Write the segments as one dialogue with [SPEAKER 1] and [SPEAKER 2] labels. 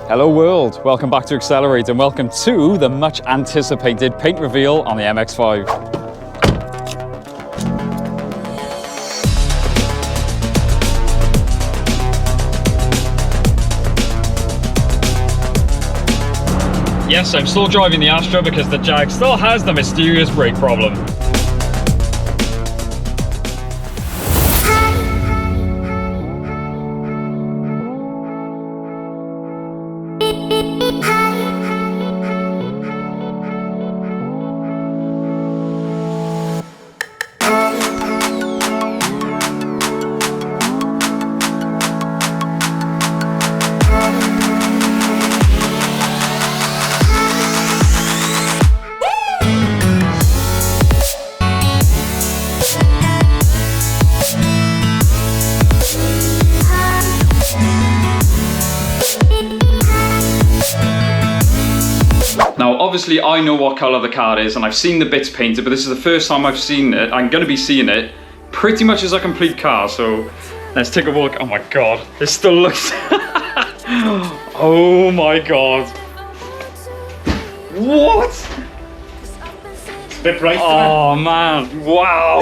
[SPEAKER 1] Hello world, welcome back to Accelerate and welcome to the much anticipated paint reveal on the MX5. Yes, I'm still driving the Astra because the Jag still has the mysterious brake problem. Now, obviously, I know what colour the car is and I've seen the bits painted, but this is the first time I've seen it. I'm going to be seeing it pretty much as a complete car, so let's take a look. Oh my god, this still looks... Oh my god. What?
[SPEAKER 2] It's a bit bright.
[SPEAKER 1] Oh man, wow.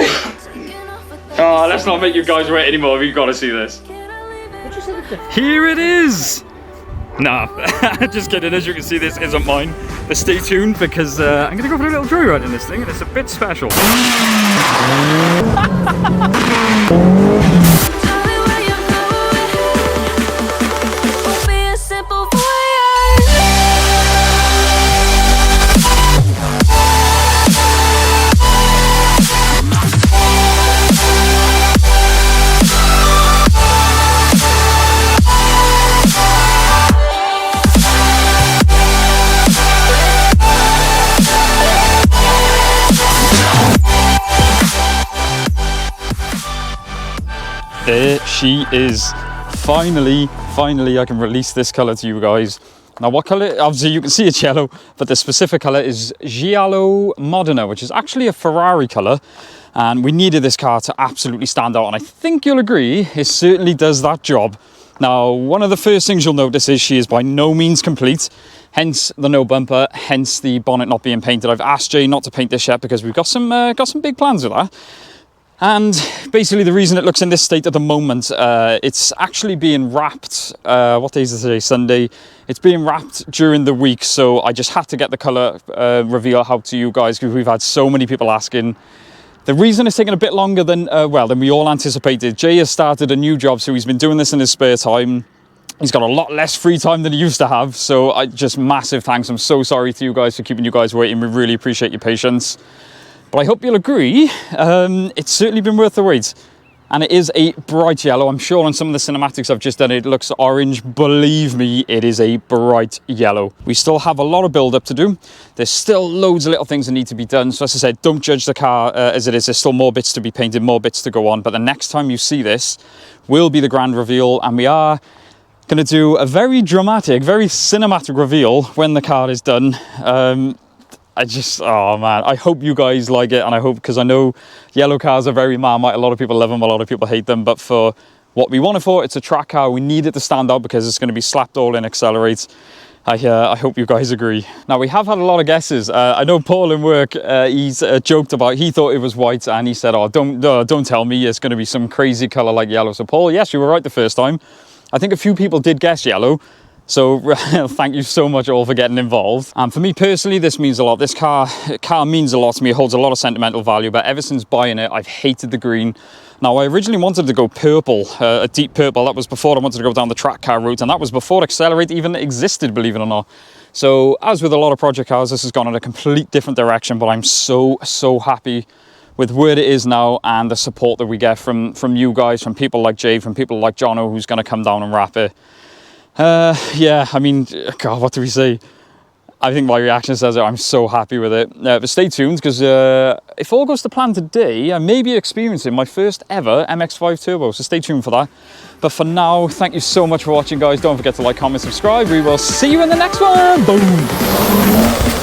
[SPEAKER 1] Oh, let's not make you guys wait anymore. We've got to see this. Here it is. Nah, just kidding. As you can see, this isn't mine. But stay tuned because I'm going to go for a little joyride in this thing and it's a bit special. There she is. Finally, I can release this colour to you guys. Now what colour? Obviously you can see it's yellow, but the specific colour is Giallo Modena, which is actually a Ferrari colour. And we needed this car to absolutely stand out. And I think you'll agree, it certainly does that job. Now, one of the first things you'll notice is she is by no means complete. Hence the no bumper, hence the bonnet not being painted. I've asked Jay not to paint this yet because we've got some big plans with that. And basically the reason it looks in this state at the moment, it's actually being wrapped, what day is it today? Sunday. It's being wrapped during the week, so I just had to get the colour reveal out to you guys because we've had so many people asking. The reason it's taken a bit longer than we all anticipated, Jay has started a new job, so he's been doing this in his spare time. He's got a lot less free time than he used to have, so just massive thanks. I'm so sorry to you guys for keeping you guys waiting. We really appreciate your patience. But I hope you'll agree, it's certainly been worth the wait. And it is a bright yellow. I'm sure on some of the cinematics I've just done, it looks orange. Believe me, it is a bright yellow. We still have a lot of build up to do. There's still loads of little things that need to be done. So as I said, don't judge the car as it is. There's still more bits to be painted, more bits to go on. But the next time you see this will be the grand reveal. And we are going to do a very dramatic, very cinematic reveal when the car is done. Oh man, I hope you guys like it, and I hope, because I know yellow cars are very Marmite. A lot of people love them, a lot of people hate them, but for what we want it for, it's a track car. We need it to stand out because it's going to be slapped all in Accelerate. I hope you guys agree. Now, we have had a lot of guesses. I know Paul in work, he's joked about, he thought it was white, and he said, oh, don't tell me it's going to be some crazy colour like yellow. So Paul, yes, you were right the first time. I think a few people did guess yellow. So thank you so much all for getting involved. And for me personally, this means a lot. This car means a lot to me. It holds a lot of sentimental value, but ever since buying it, I've hated the green. Now, I originally wanted to go purple, a deep purple. That was before I wanted to go down the track car route, and that was before Accelerate even existed, believe it or not. So as with a lot of project cars, this has gone in a complete different direction, but I'm so happy with where it is now and the support that we get from you guys, from people like Jay, from people like Jono, who's going to come down and wrap it. Yeah, I mean, God, what do we say? I think my reaction says it. I'm so happy with it. But stay tuned, because if all goes to plan today, I may be experiencing my first ever MX5 Turbo, so stay tuned for that. But for now, thank you so much for watching, guys. Don't forget to like, comment, subscribe. We will see you in the next one. Boom.